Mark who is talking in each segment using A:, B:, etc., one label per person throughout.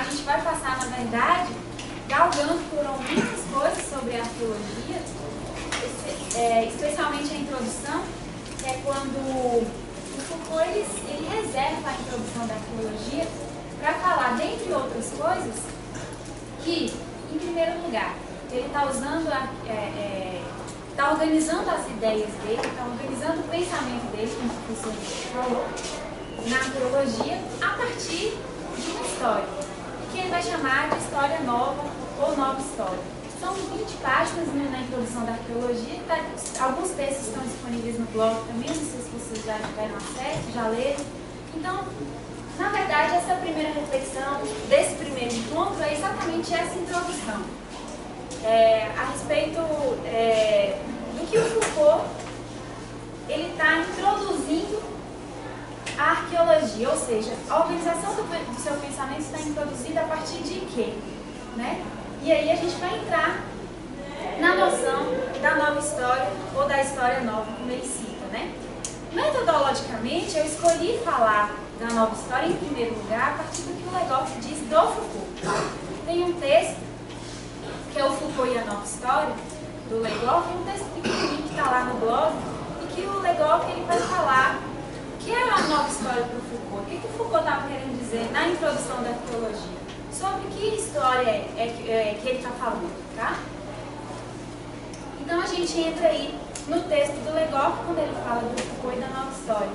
A: gente vai passar, na verdade, galgando por algumas coisas sobre a arqueologia, especialmente a introdução, que é quando o Foucault ele reserva a introdução da arqueologia para falar, dentre outras coisas, que, em primeiro lugar, ele está usando, está organizando as ideias dele, está organizando o pensamento dele, como o professor falou, na arqueologia, a partir de uma história, que ele vai chamar de história nova ou nova história. São 20 páginas na introdução da arqueologia, alguns textos estão disponíveis no blog também, não sei se vocês já tiveram acesso, já leram. Então, na verdade, essa primeira reflexão desse primeiro encontro é exatamente essa introdução. A respeito do que o Foucault ele está introduzindo a arqueologia, ou seja, a organização do seu pensamento está introduzida a partir de quê? Né? E aí a gente vai entrar na noção da nova história ou da história nova, como ele cita. Né? Metodologicamente, eu escolhi falar da nova história em primeiro lugar a partir do que o Legoff diz do Foucault. Tem um texto que é o Foucault e a Nova História, do Legoff, um texto pequenininho que está lá no blog, e que o Legoff ele vai falar o que é a nova história para o Foucault, o que o Foucault estava querendo dizer na introdução da arqueologia, sobre que história que ele está falando, tá? Então a gente entra aí no texto do Legoff, quando ele fala do Foucault e da nova história,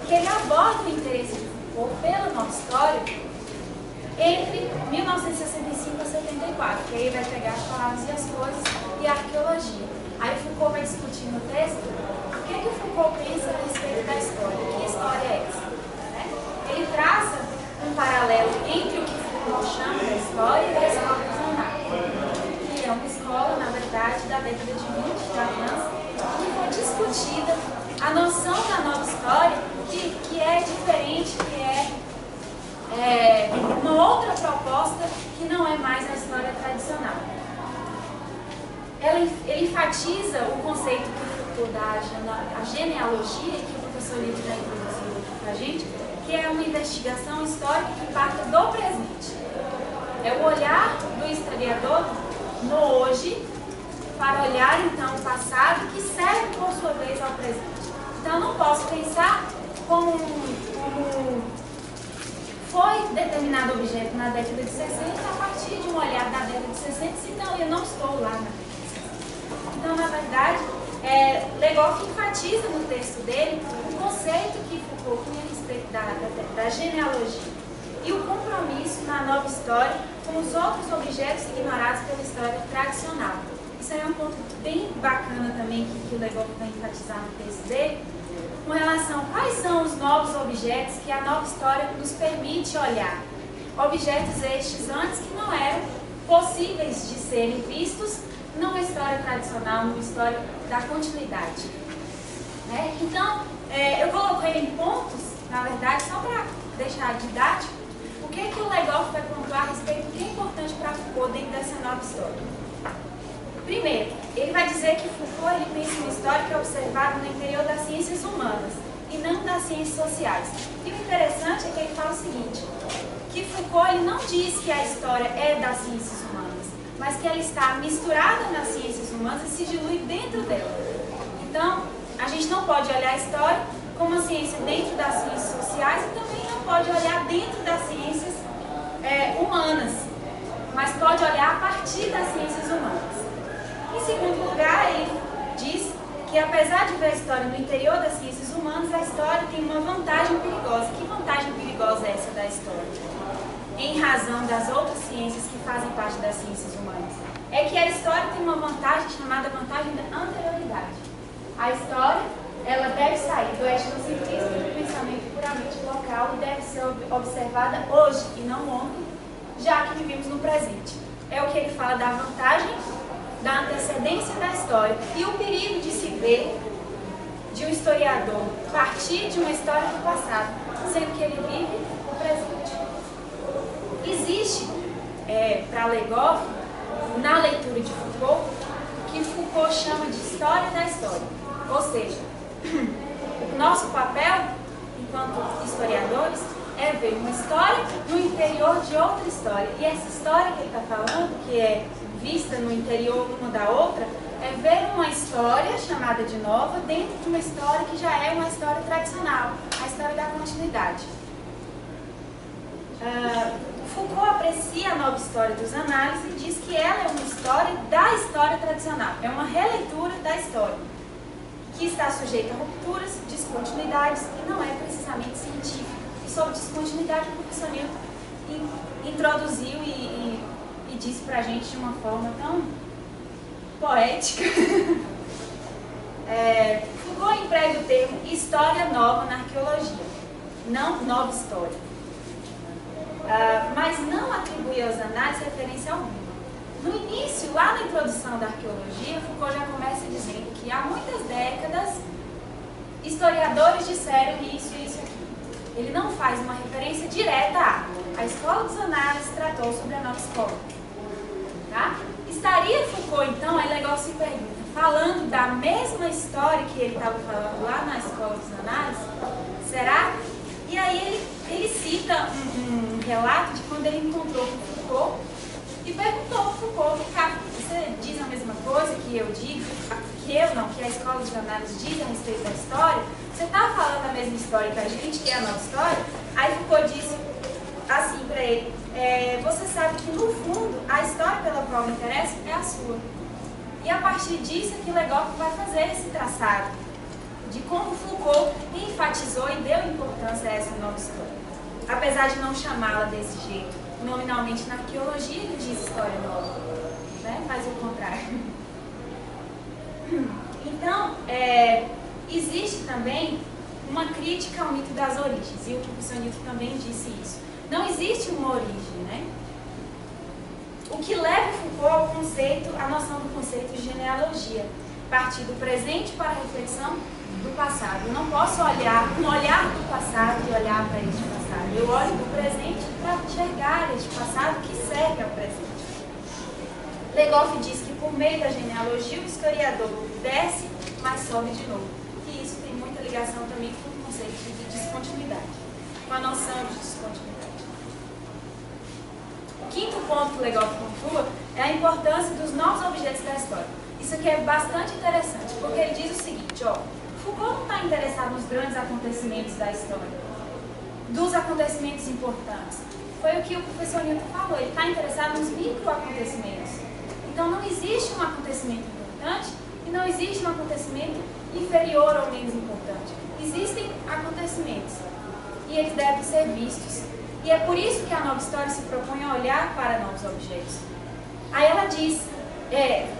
A: que ele aborda o interesse de Foucault pela nova história entre 1965 a 74, que aí vai pegar as palavras e as coisas e a arqueologia. Aí Foucault vai discutir no texto o que o Foucault pensa a respeito da história, que história é essa. Né? Ele traça um paralelo entre o que Foucault chama da história e da escola visionária, que é uma escola, na verdade, da década de 20 da França, que foi discutida a noção da nova história, que é diferente, que é uma outra proposta que não é mais a história tradicional. Ele enfatiza o conceito que o Foucault dá, a genealogia, que o professor Lito já introduziu para a gente, que é uma investigação histórica que parte do presente. É o olhar do historiador no hoje para olhar então o passado, que serve por sua vez ao presente. Então eu não posso pensar como foi determinado objeto na década de 60 a partir de um olhar da década de 60, senão eu não estou lá na década de 60. Então, na verdade, Legoff enfatiza no texto dele o conceito que Foucault tinha a respeito da genealogia e o compromisso na nova história com os outros objetos ignorados pela história tradicional. Isso aí é um ponto bem bacana também que o Legoff vai enfatizar no texto dele, com relação a quais são os novos objetos que a nova história nos permite olhar. Objetos estes antes que não eram possíveis de serem vistos numa história tradicional, numa história da continuidade. Né? Então, eu coloquei em pontos, na verdade, só para deixar didático, o que o Legoff vai pontuar a respeito do que é importante para Foucault dentro dessa nova história. Primeiro, ele vai dizer que Foucault ele pensa uma história que é observada no interior das ciências humanas e não das ciências sociais. E o interessante é que ele fala o seguinte, que Foucault ele não diz que a história é das ciências humanas, mas que ela está misturada nas ciências humanas e se dilui dentro dela. Então, a gente não pode olhar a história como uma ciência dentro das ciências sociais e também não pode olhar dentro das ciências humanas, mas pode olhar a partir das ciências humanas. Em segundo lugar, ele diz que apesar de ver a história no interior das ciências humanas, a história tem uma vantagem perigosa. Que vantagem perigosa é essa da história? Em razão das outras ciências que fazem parte das ciências humanas. É que a história tem uma vantagem chamada vantagem da anterioridade. A história, ela deve sair do etnocentrismo, do pensamento puramente local e deve ser observada hoje e não ontem, já que vivemos no presente. É o que ele fala da vantagem da antecedência da história e o perigo de se ver de um historiador partir de uma história do passado, sendo que ele vive o presente. Existe, para Legoff, na leitura de Foucault, o que Foucault chama de história da história. Ou seja, o nosso papel, enquanto historiadores, é ver uma história no interior de outra história. E essa história que ele está falando, que é vista no interior uma da outra, é ver uma história chamada de nova dentro de uma história que já é uma história tradicional, a história da continuidade. Foucault aprecia a nova história dos análises e diz que ela é uma história da história tradicional, é uma releitura da história, que está sujeita a rupturas, descontinuidades e não é precisamente científica. E sobre descontinuidade, o professor Newton introduziu e disse para a gente de uma forma tão poética. Foucault emprega o termo história nova na arqueologia, não nova história, mas não atribui aos análises referência alguma. No início, lá na introdução da arqueologia, Foucault já começa dizendo que há muitas décadas historiadores disseram isso e isso aqui. Ele não faz uma referência direta a escola dos análises tratou sobre a nova escola. Tá? Estaria Foucault, então, é legal se pergunta, falando da mesma história que ele estava falando lá na escola dos análises? Será? E aí ele cita um relato de quando ele encontrou com Foucault e perguntou para Foucault, você diz a mesma coisa que eu digo, que a escola dos análises diz a respeito da história? Você está falando a mesma história que a gente, que é a nossa história? Aí Foucault disse assim para ele, você sabe que no fundo a história pela qual me interessa é a sua. E a partir disso é que Legoff vai fazer esse traçado de como Foucault enfatizou e deu importância a essa nova história. Apesar de não chamá-la desse jeito, nominalmente na arqueologia ele diz história nova, né? Faz o contrário. Então, existe também uma crítica ao mito das origens, e o professor Newton também disse isso. Não existe uma origem, né? O que leva Foucault ao conceito, a noção do conceito de genealogia, partir do presente para a reflexão do passado. Eu não posso olhar do passado e olhar para este passado. Eu olho do presente para enxergar este passado que serve ao presente. Legoff diz que por meio da genealogia o historiador desce, mas sobe de novo. E isso tem muita ligação também com o conceito de descontinuidade, com a noção de descontinuidade. O quinto ponto que Legoff pontua é a importância dos novos objetos da história. Isso aqui é bastante interessante, porque ele diz o seguinte, Foucault não está interessado nos grandes acontecimentos da história, dos acontecimentos importantes. Foi o que o professor Newton falou, ele está interessado nos microacontecimentos. Então não existe um acontecimento importante e não existe um acontecimento inferior ou menos importante. Existem acontecimentos e eles devem ser vistos. E é por isso que a nova história se propõe a olhar para novos objetos. Aí ela diz,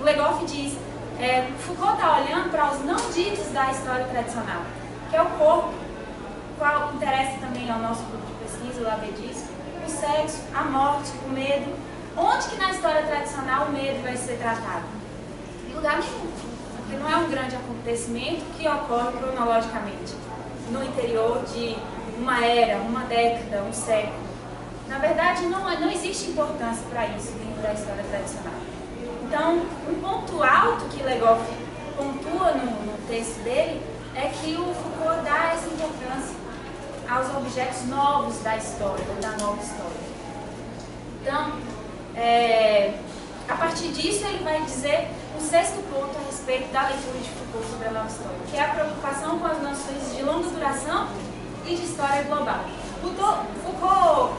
A: Legoff diz, Foucault está olhando para os não ditos da história tradicional, que é o corpo, qual interessa também ao nosso grupo de pesquisa, o Labé diz, o sexo, a morte, o medo. Onde que na história tradicional o medo vai ser tratado? Em lugar nenhum, porque não é um grande acontecimento que ocorre cronologicamente, no interior de uma era, uma década, um século. Na verdade, não existe importância para isso dentro da história tradicional. Então, um ponto alto que Legoff pontua no texto dele é que o Foucault dá essa importância aos objetos novos da história, ou da nova história. Então, a partir disso, ele vai dizer o sexto ponto a respeito da leitura de Foucault sobre a nova história, que é a preocupação com as noções de longa duração e de história global. Foucault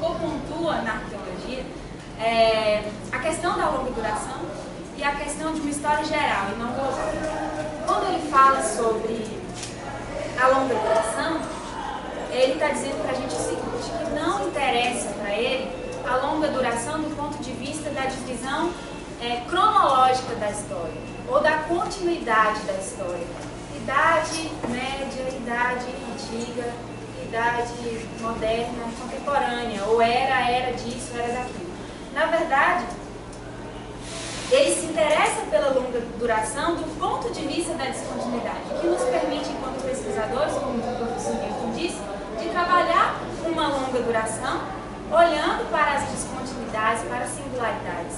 A: pontua na arqueologia a questão da longa duração e a questão de uma história geral e não global. Quando ele fala sobre a longa duração, ele está dizendo para a gente o seguinte, que não interessa para ele a longa duração do ponto de vista da divisão cronológica da história, ou da continuidade da história. Idade média, idade antiga, idade moderna, contemporânea, ou era disso, era daquilo. Na verdade, ele se interessa pela longa duração do ponto de vista da descontinuidade, que nos permite, enquanto pesquisadores, como o professor Newton disse, de trabalhar uma longa duração, olhando para as descontinuidades, para as singularidades.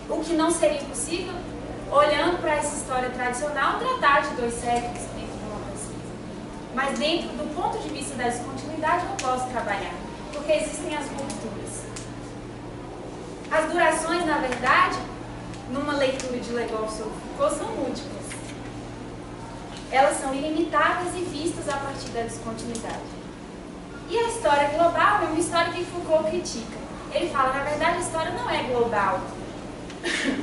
A: O que não seria possível, olhando para essa história tradicional, tratar de 2 séculos dentro de uma pesquisa. Mas dentro do ponto de vista da descontinuidade eu posso trabalhar, porque existem as rupturas. As durações, na verdade, numa leitura de Legoff sobre Foucault, são múltiplas. Elas são ilimitadas e vistas a partir da descontinuidade. E a história global é uma história que Foucault critica. Ele fala, na verdade, a história não é global.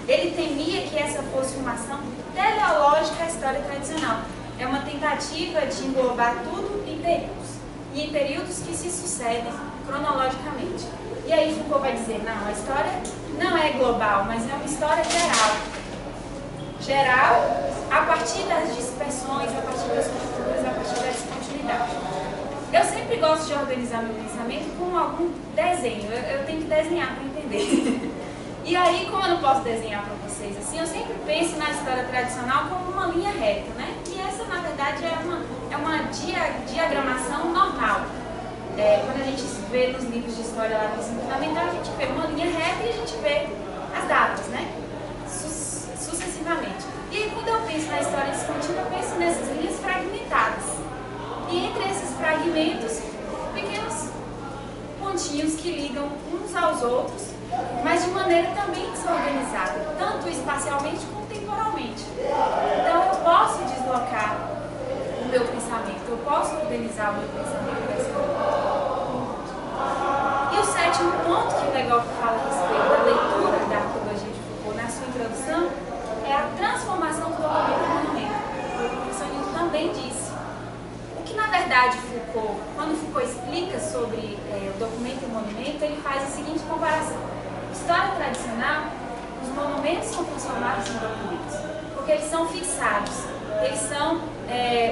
A: Ele temia que essa fosse uma ação teleológica à história tradicional. É uma tentativa de englobar tudo em períodos. E em períodos que se sucedem cronologicamente. E aí Foucault vai dizer, não, a história não é global, mas é uma história geral. Geral a partir das dispersões, a partir das rupturas, a partir da descontinuidade. Eu sempre gosto de organizar meu pensamento com algum desenho. Eu tenho que desenhar para entender. E aí, como eu não posso desenhar para vocês assim, eu sempre penso na história tradicional como uma linha reta, né? E essa, na verdade, é uma diagramação normal. Quando a gente vê nos livros de história lá do ensino fundamental, a gente vê uma linha reta e a gente vê as datas, né? Sucessivamente. E aí, quando eu penso na história descontínua, eu penso nessas linhas fragmentadas. E entre esses fragmentos, pequenos pontinhos que ligam uns aos outros, mas de maneira também desorganizada, tanto espacialmente como temporalmente. Então eu posso deslocar o meu pensamento, eu posso organizar o meu pensamento dessa maneira. E o sétimo ponto que o Legoff fala a respeito da leitura da arqueologia de Foucault na sua introdução é a transformação do documento em monumento. O professor Newton também disse. O que, na verdade, Foucault, quando Foucault explica sobre o documento e o monumento, ele faz a seguinte comparação. História tradicional, os monumentos são transformados em documentos, porque eles são fixados. Eles são,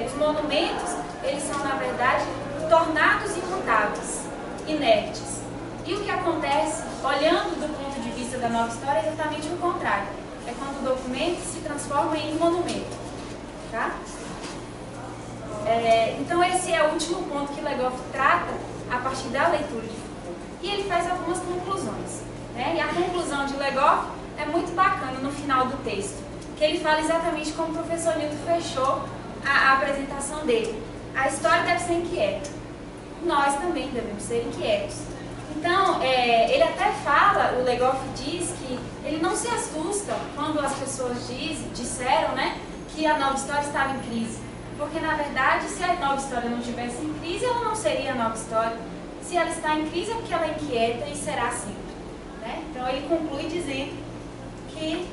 A: os monumentos, eles são, na verdade, tornados imutáveis, inertes. E o que acontece, olhando do ponto de vista da nova história, é exatamente o contrário. É quando o documento se transforma em monumento. Tá? Então esse é o último ponto que Legoff trata a partir da leitura de Foucault. E ele faz algumas conclusões. Né? E a conclusão de Legoff é muito bacana no final do texto, que ele fala exatamente como o professor Newton fechou a apresentação dele. A história deve ser inquieta. Nós também devemos ser inquietos. Então, ele até fala, o Legoff diz que ele não se assusta quando as pessoas disseram, né, que a nova história estava em crise. Porque, na verdade, se a nova história não estivesse em crise, ela não seria a nova história. Se ela está em crise, é porque ela é inquieta e será sempre. Né? Então, ele conclui dizendo que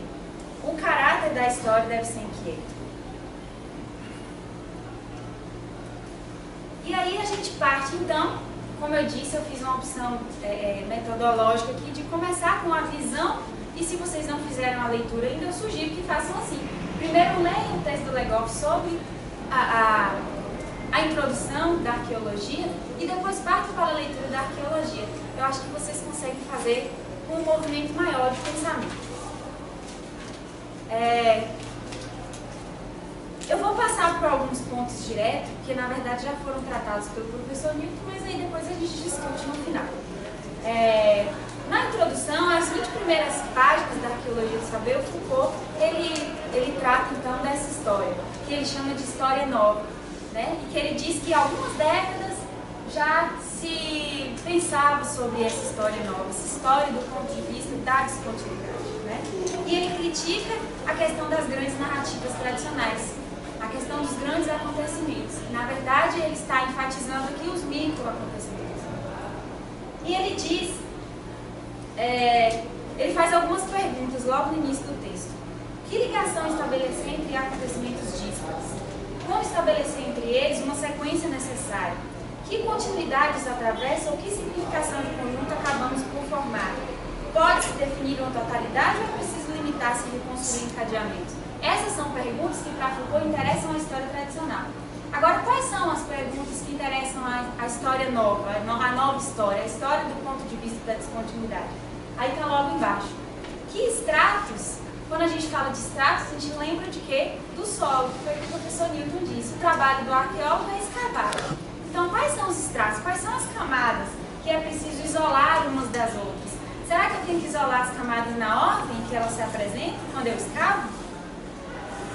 A: o caráter da história deve ser inquieto. E aí a gente parte, então, como eu disse, eu fiz uma opção metodológica aqui de começar com a visão, e se vocês não fizeram a leitura ainda, eu sugiro que façam assim. Primeiro leiam o texto do Legoff sobre a introdução da arqueologia e depois partam para a leitura da arqueologia. Eu acho que vocês conseguem fazer um movimento maior de pensamento. Eu vou passar por alguns pontos direto, que na verdade já foram tratados pelo professor Newton, mas aí depois a gente discute no final. Na introdução, as 20 primeiras páginas da Arqueologia do Saber, o Foucault, ele trata então dessa história, que ele chama de história nova, né? E que ele diz que há algumas décadas já se pensava sobre essa história nova, essa história do ponto de vista da descontinuidade, né? E ele critica a questão das grandes narrativas tradicionais, a questão dos grandes acontecimentos. Na verdade, ele está enfatizando aqui os micro-acontecimentos. E ele diz, ele faz algumas perguntas logo no início do texto. Que ligação estabelecer entre acontecimentos díspares? Como estabelecer entre eles uma sequência necessária? Que continuidades atravessam ou que significação de conjunto acabamos por formar? Pode-se definir uma totalidade ou é preciso limitar-se e reconstruir encadeamentos? Essas são perguntas que para Foucault interessam a história tradicional. Agora, quais são as perguntas que interessam a história nova, a nova história, a história do ponto de vista da descontinuidade? Aí está logo embaixo. Que estratos, quando a gente fala de estratos, a gente lembra de quê? Do solo, que foi o que o professor Newton disse. O trabalho do arqueólogo é escavar. Então, quais são os estratos? Quais são as camadas que é preciso isolar umas das outras? Será que eu tenho que isolar as camadas na ordem que elas se apresentam quando eu escavo?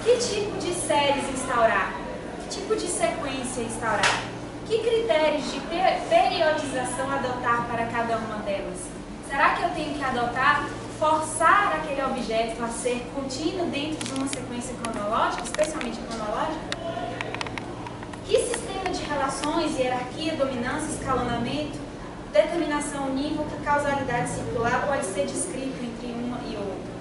A: Que tipo de séries instaurar? Que tipo de sequência instaurar? Que critérios de periodização adotar para cada uma delas? Será que eu tenho que adotar, forçar aquele objeto a ser contínuo dentro de uma sequência cronológica, especialmente cronológica? Que sistema de relações, hierarquia, dominância, escalonamento, determinação unívoca, causalidade circular pode ser descrito entre uma e outra?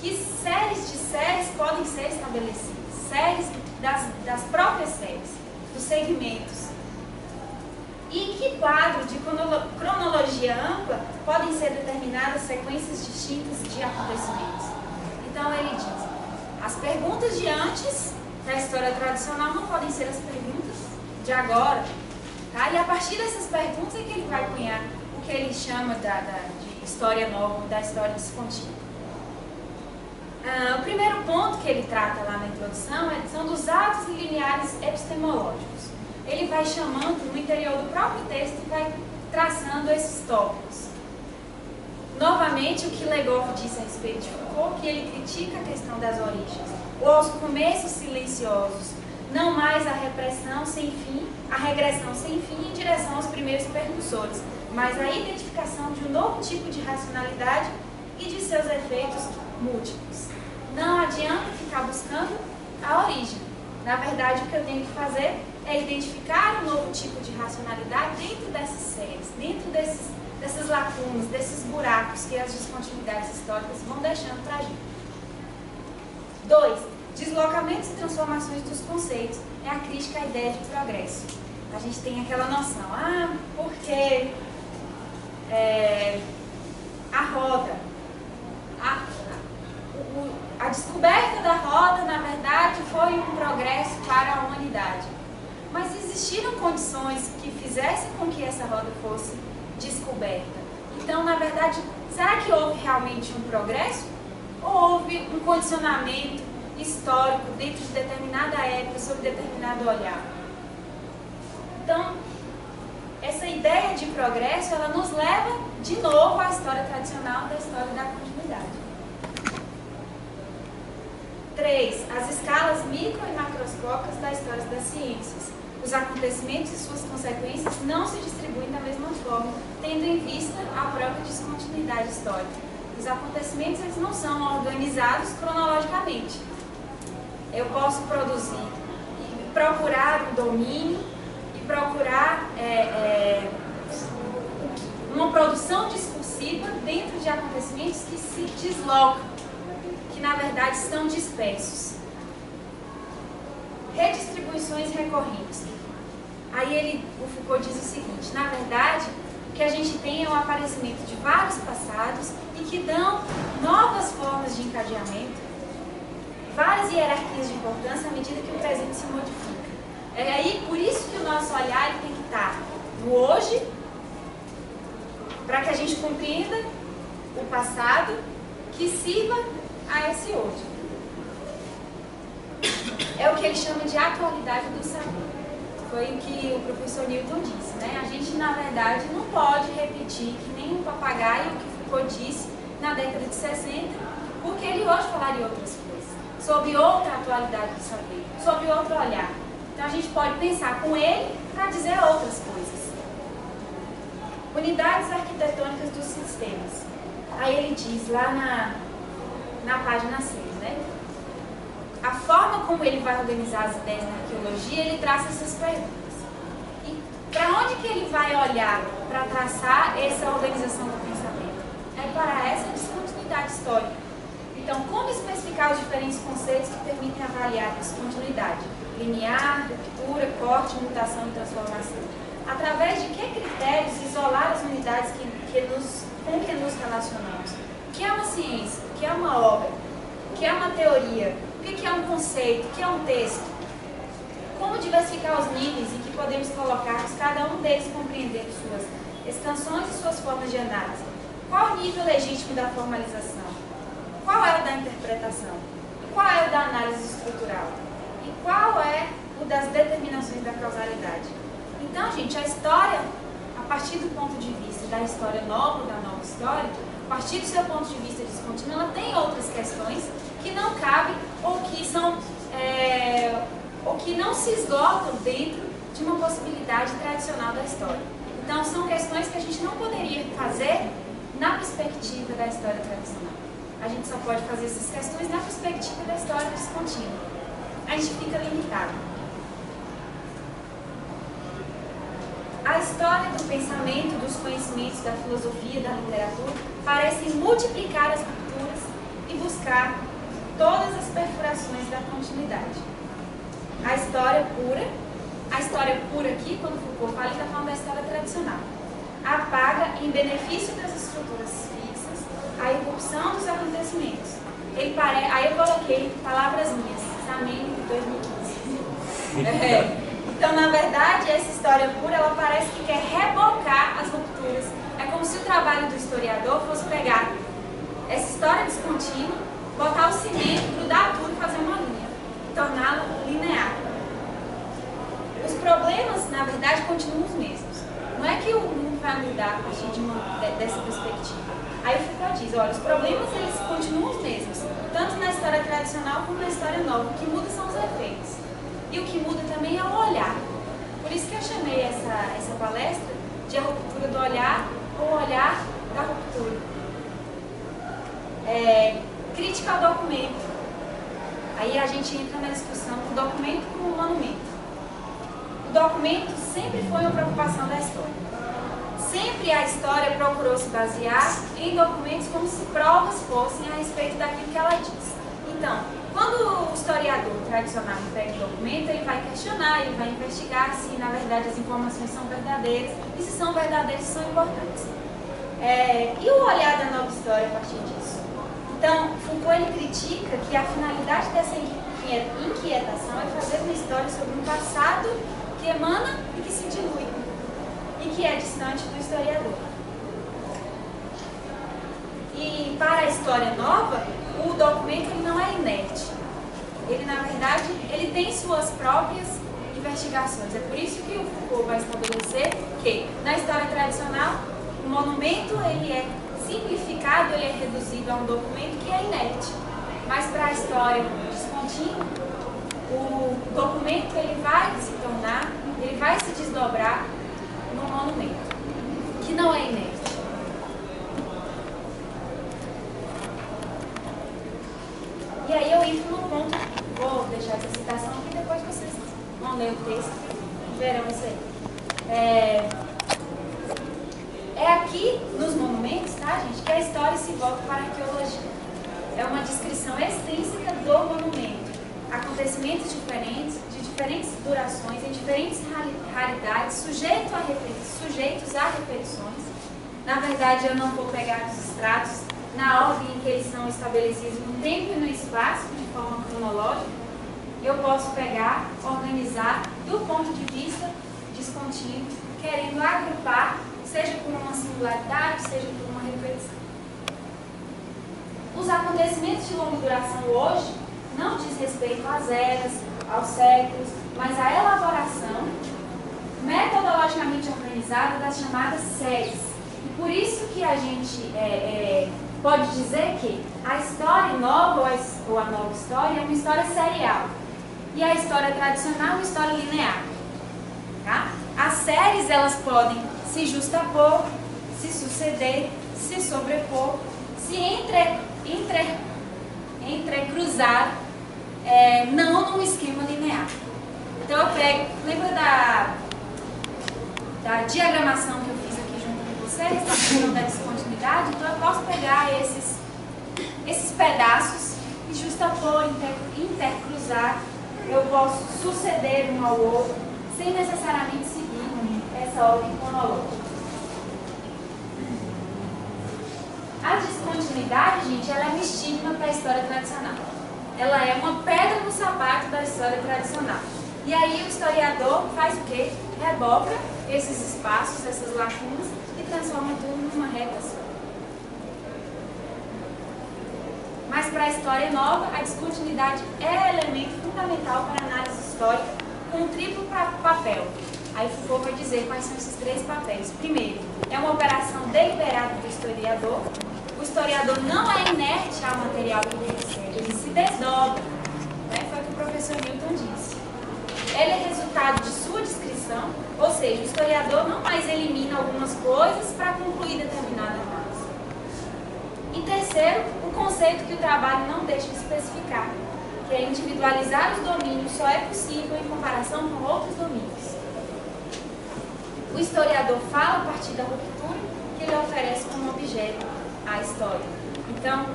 A: Que séries de séries podem ser estabelecidas? Séries das próprias séries, dos segmentos. E em que quadro de cronologia ampla podem ser determinadas sequências distintas de acontecimentos? Então ele diz, as perguntas de antes da história tradicional não podem ser as perguntas de agora. Tá? E a partir dessas perguntas é que ele vai cunhar o que ele chama de história nova, da história descontínua. O primeiro ponto que ele trata lá na introdução são dos atos lineares epistemológicos. Ele vai chamando no interior do próprio texto e vai traçando esses tópicos. Novamente, o que Legoff disse a respeito de Foucault, que ele critica a questão das origens, os começos silenciosos, não mais a repressão sem fim, a regressão sem fim em direção aos primeiros percussores, mas a identificação de um novo tipo de racionalidade e de seus efeitos múltiplos. Não adianta ficar buscando a origem. Na verdade, o que eu tenho que fazer é identificar um novo tipo de racionalidade dentro dessas séries, dentro dessas lacunas, desses buracos que as descontinuidades históricas vão deixando para a gente. 2. Deslocamentos e transformações dos conceitos. É a crítica à ideia de progresso. A gente tem aquela noção, porque a roda, a descoberta da roda, na verdade, foi um progresso para a humanidade. Mas existiram condições que fizessem com que essa roda fosse descoberta. Então, na verdade, será que houve realmente um progresso? Ou houve um condicionamento histórico dentro de determinada época, sob determinado olhar? Então, essa ideia de progresso, ela nos leva de novo à história tradicional da história da continuidade. 3. As escalas micro e macroscópicas da história das ciências. Os acontecimentos e suas consequências não se distribuem da mesma forma, tendo em vista a própria descontinuidade histórica. Os acontecimentos, eles não são organizados cronologicamente. Eu posso produzir e procurar um domínio e procurar uma produção discursiva dentro de acontecimentos que se deslocam, que na verdade estão dispersos. Redistribuições recorrentes. Aí o Foucault diz o seguinte, na verdade, o que a gente tem é o aparecimento de vários passados e que dão novas formas de encadeamento, várias hierarquias de importância à medida que o presente se modifica. É aí, por isso que o nosso olhar ele tem que estar no hoje, para que a gente compreenda o passado, que sirva a esse hoje. É o que ele chama de atualidade do saber. Foi o que o professor Newton disse, né? A gente, na verdade, não pode repetir que nem um papagaio o que Foucault disse na década de 60, porque ele hoje falaria outras coisas, sobre outra atualidade do saber, sobre outro olhar. Então a gente pode pensar com ele para dizer outras coisas. Unidades arquitetônicas dos sistemas. Aí ele diz lá na página 6, né? A forma como ele vai organizar as ideias na arqueologia, ele traça essas perguntas. E para onde que ele vai olhar para traçar essa organização do pensamento? É para essa descontinuidade histórica. Então, como especificar os diferentes conceitos que permitem avaliar a descontinuidade? Linear, ruptura, corte, mutação e transformação. Através de que critérios isolar as unidades com que nos relacionamos? O que é uma ciência? O que é uma obra? O que é uma teoria? O que é um conceito? O que é um texto? Como diversificar os níveis em que podemos colocar cada um deles compreendendo suas extensões e suas formas de análise? Qual o nível legítimo da formalização? Qual é o da interpretação? E qual é o da análise estrutural? E qual é o das determinações da causalidade? Então, gente, a história, a partir do ponto de vista da história nova, da nova história, a partir do seu ponto de vista descontínuo, ela tem outras questões que não cabem ou que são ou que não se esgotam dentro de uma possibilidade tradicional da história. Então, são questões que a gente não poderia fazer na perspectiva da história tradicional. A gente só pode fazer essas questões na perspectiva da história descontínua. A gente fica limitado. A história do pensamento, dos conhecimentos, da filosofia, da literatura, parecem multiplicar as rupturas e buscar todas as perfurações da continuidade. A história pura aqui, quando Foucault fala, ele está falando da história tradicional, apaga em benefício das estruturas fixas a irrupção dos acontecimentos. Aí eu coloquei palavras minhas, Samém de 2015. Então, na verdade, essa história pura, ela parece que quer rebocar as rupturas. É como se o trabalho do historiador fosse pegar essa história descontínua, botar o cimento, grudar tudo e fazer uma linha, torná-la linear. Os problemas, na verdade, continuam os mesmos. Não é que o mundo vai mudar a partir dessa perspectiva. Aí o Foucault diz, olha, os problemas eles continuam os mesmos, tanto na história tradicional como na história nova. O que muda são os efeitos. E o que muda também é o olhar. Por isso que eu chamei essa palestra de a ruptura do olhar ou o olhar da ruptura. Crítica ao documento. Aí a gente entra na discussão do documento como monumento. O documento sempre foi uma preocupação da história. Sempre a história procurou se basear em documentos como se provas fossem a respeito daquilo que ela diz. Então, quando o historiador tradicional pega um documento, ele vai questionar, ele vai investigar se na verdade as informações são verdadeiras e se são verdadeiras são importantes. E o olhar da nova história a partir disso? Então, Foucault ele critica que a finalidade dessa inquietação é fazer uma história sobre um passado que emana e que se dilui e que é distante do historiador. E para a história nova, o documento ele não é inerte. Ele, na verdade, ele tem suas próprias investigações. É por isso que o Foucault vai estabelecer que, na história tradicional, o monumento ele é simplificado, ele é reduzido a um documento que é inerte. Mas para a história descontínua, o documento ele vai se tornar, ele vai se desdobrar num monumento, que não é inerte. E aí eu entro no ponto, vou deixar essa citação aqui, depois vocês vão ler o texto e verão isso aí. É aqui, nos monumentos, tá, gente, que a história se volta para a arqueologia. É uma descrição extrínseca do monumento. Acontecimentos diferentes, de diferentes durações, em diferentes raridades, sujeitos a repetições. Na verdade, eu não vou pegar os estratos na ordem em que eles são estabelecidos no tempo e no espaço, de forma cronológica. Eu posso pegar, organizar do ponto de vista descontínuo, querendo agrupar, seja por uma singularidade, seja por uma repetição. Os acontecimentos de longa duração hoje não diz respeito às eras, aos séculos, mas à elaboração metodologicamente organizada das chamadas séries. E por isso que a gente pode dizer que a história nova ou a nova história é uma história serial. E a história tradicional é uma história linear. Tá? As séries elas podem se justapor, se suceder, se sobrepor, se entrecruzar, não num esquema linear. Então eu pego, lembra da diagramação que eu fiz aqui junto com vocês, da questão da descontinuidade? Então eu posso pegar esses pedaços e justapor, intercruzar, eu posso suceder um ao outro, sem necessariamente seguir essa ordem cronológica. A descontinuidade, gente, ela é um estigma para a história tradicional. Ela é uma pedra no sapato da história tradicional. E aí o historiador faz o quê? Reboca esses espaços, essas lacunas e transforma tudo numa reta só. Mas para a história nova, a descontinuidade é elemento fundamental para a análise histórica com um triplo papel. Aí Foucault vai dizer quais são esses três papéis. Primeiro, é uma operação deliberada do historiador. O historiador não é inerte ao material que ele recebe, ele se desdobra. Foi o que o professor Newton disse. ela é resultado de sua descrição, ou seja, o historiador não mais elimina algumas coisas para concluir determinada análise. E terceiro, o conceito que o trabalho não deixa de especificar, que é individualizar os domínios só é possível em comparação com outros domínios. O historiador fala a partir da ruptura que ele oferece como objeto à história. Então,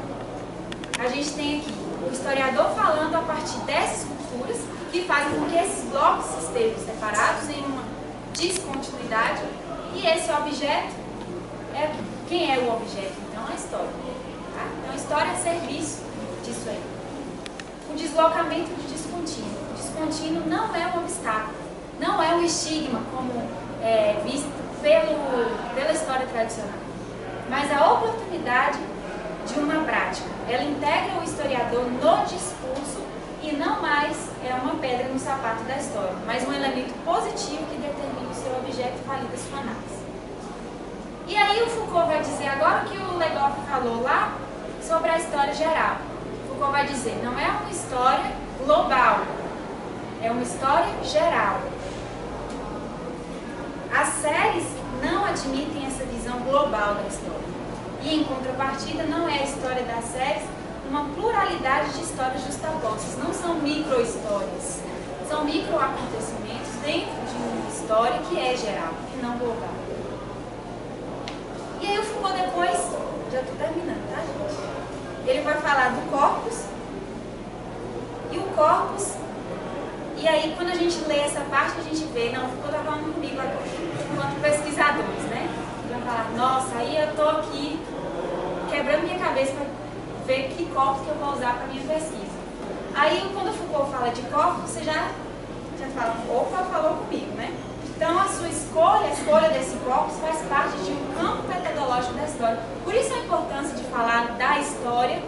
A: a gente tem aqui o historiador falando a partir dessas rupturas que fazem com que esses blocos estejam separados em uma descontinuidade, e esse objeto é quem é o objeto? Então, a história. Tá? Então, a história é serviço disso aí. O deslocamento de descontínuo. O descontínuo não é um obstáculo, não é um estigma como visto pela história tradicional, mas a oportunidade de uma prática. Ela integra o historiador no discurso e não mais é uma pedra no sapato da história, mas um elemento positivo que determina o seu objeto e valida sua análise. E aí o Foucault vai dizer, agora que o Legoff falou lá sobre a história geral, Foucault vai dizer, não é uma história global, é uma história geral. As séries não admitem essa visão global da história. E, em contrapartida, não é a história das séries uma pluralidade de histórias justapostas. Não são micro-histórias. São micro-acontecimentos dentro de uma história que é geral e não global. E aí o Foucault depois, já estou terminando, tá, gente? Ele vai falar do corpus. E o corpus, e aí quando a gente lê essa parte, a gente vê, não, o Foucault está falando comigo agora, enquanto pesquisadores, né? Ele vai falar, nossa, aí eu estou aqui quebrando minha cabeça para ver que corpus que eu vou usar para minha pesquisa. Aí quando o Foucault fala de corpus, você já fala, opa, falou comigo, né? Então a sua escolha, a escolha desse corpus faz parte de um campo metodológico da história. Por isso a importância de falar da história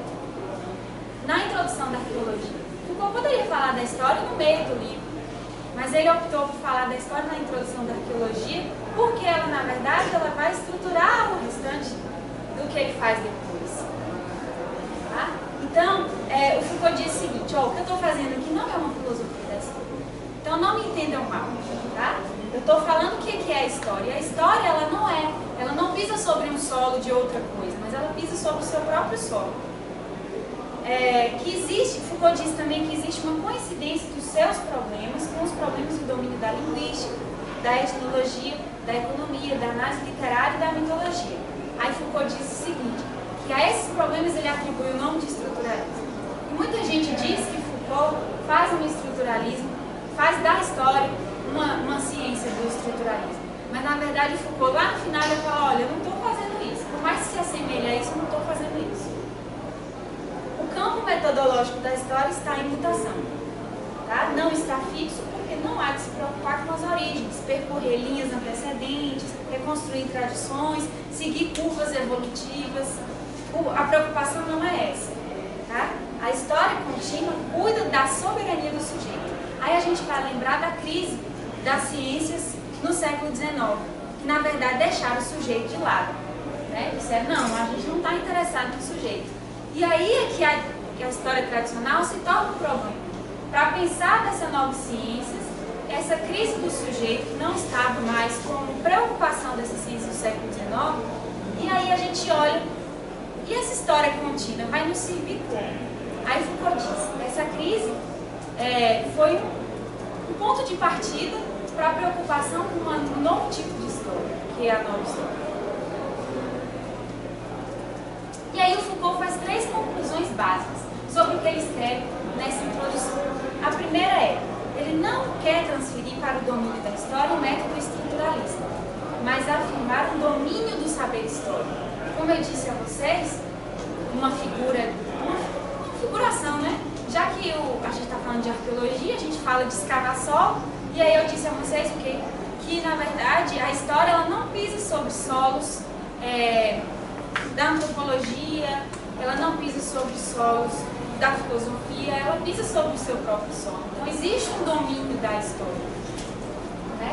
A: na introdução da arqueologia. Foucault poderia falar da história no meio do livro, mas ele optou por falar da história na introdução da arqueologia, porque ela, na verdade, ela vai estruturar o restante do que ele faz depois. Tá? Então, o Foucault diz o seguinte, ó, o que eu estou fazendo aqui não é uma filosofia da história. Então não me entendam mal, tá? Eu estou falando o que é a história. A história, ela não pisa sobre um solo de outra coisa, mas ela pisa sobre o seu próprio solo. Foucault diz também que existe uma coincidência dos seus problemas com os problemas do domínio da linguística, da etnologia, da economia, da análise literária e da mitologia. Aí Foucault diz o seguinte, que a esses problemas ele atribui o nome de estruturalismo. E muita gente diz que Foucault faz um estruturalismo, faz da história uma ciência do estruturalismo. Mas na verdade Foucault lá no final ele fala, olha, eu não estou fazendo isso, por mais que se assemelhe a isso, eu não estou fazendo isso. O campo metodológico da história está em mutação, tá? Não está fixo porque não há de se preocupar com as origens, percorrer linhas antecedentes, reconstruir tradições, seguir curvas evolutivas. A preocupação não é essa, tá? A história contínua cuida da soberania do sujeito. Aí a gente vai lembrar da crise das ciências no século XIX, que na verdade deixaram o sujeito de lado, né? Disseram, não, a gente não está interessado no sujeito. E aí é que a história tradicional se torna um problema. Para pensar dessas novas ciências, essa crise do sujeito que não estava mais como preocupação dessas ciências do século XIX, e aí a gente olha, e essa história contínua vai nos servir como? Aí Foucault diz, essa crise foi um ponto de partida para a preocupação com um novo tipo de história, que é a nova história. E aí o Foucault faz 3 conclusões básicas sobre o que ele escreve nessa introdução. A primeira ele não quer transferir para o domínio da história o método estruturalista, mas afirmar um domínio do saber histórico. Como eu disse a vocês, uma figuração, né? Já que a gente está falando de arqueologia, a gente fala de escavar solo, e aí eu disse a vocês que na verdade a história ela não pisa sobre solos da antropologia, ela não pisa sobre solos da filosofia, ela pisa sobre o seu próprio solo. Então existe um domínio da história, né?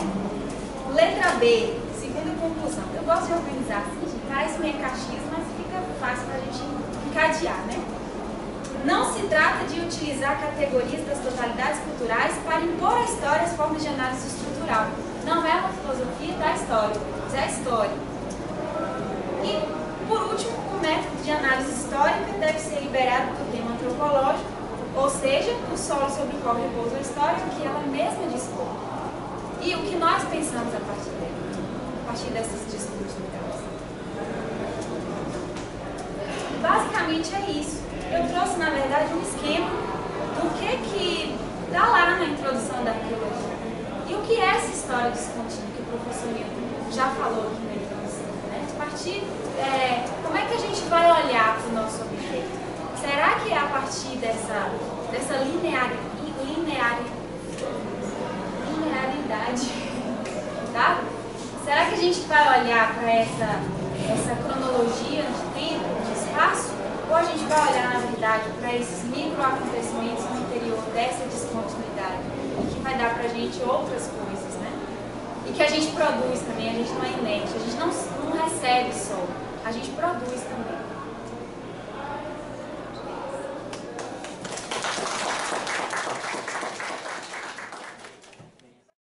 A: Letra B, segunda conclusão. Eu gosto de organizar assim, gente, parece meio caxias, mas fica fácil para a gente encadear, né? Não se trata de utilizar categorias das totalidades culturais para impor à história as formas de análise estrutural. Não é uma filosofia da história, mas é a história. E, por último, o método de análise histórica deve ser liberado do tema antropológico, ou seja, do solo sobre o qual repousa a história, que ela mesma dispõe. E o que nós pensamos a partir dela, a partir desses discursos delas. Basicamente é isso. Eu trouxe, na verdade, um esquema do que está lá na introdução da arqueologia. E o que é essa história descontínua que o professor Milton já falou aqui na introdução, né? A partir, como é que a gente vai olhar para o nosso objeto? Será que é a partir dessa linearidade, tá? Será que a gente vai olhar para essa cronologia de tempo, de espaço? Ou a gente vai olhar, na verdade, para esses microacontecimentos no interior dessa descontinuidade, que vai dar para a gente outras coisas, né? E que a gente produz também, a gente não é inerte, a gente não recebe só, a gente produz também.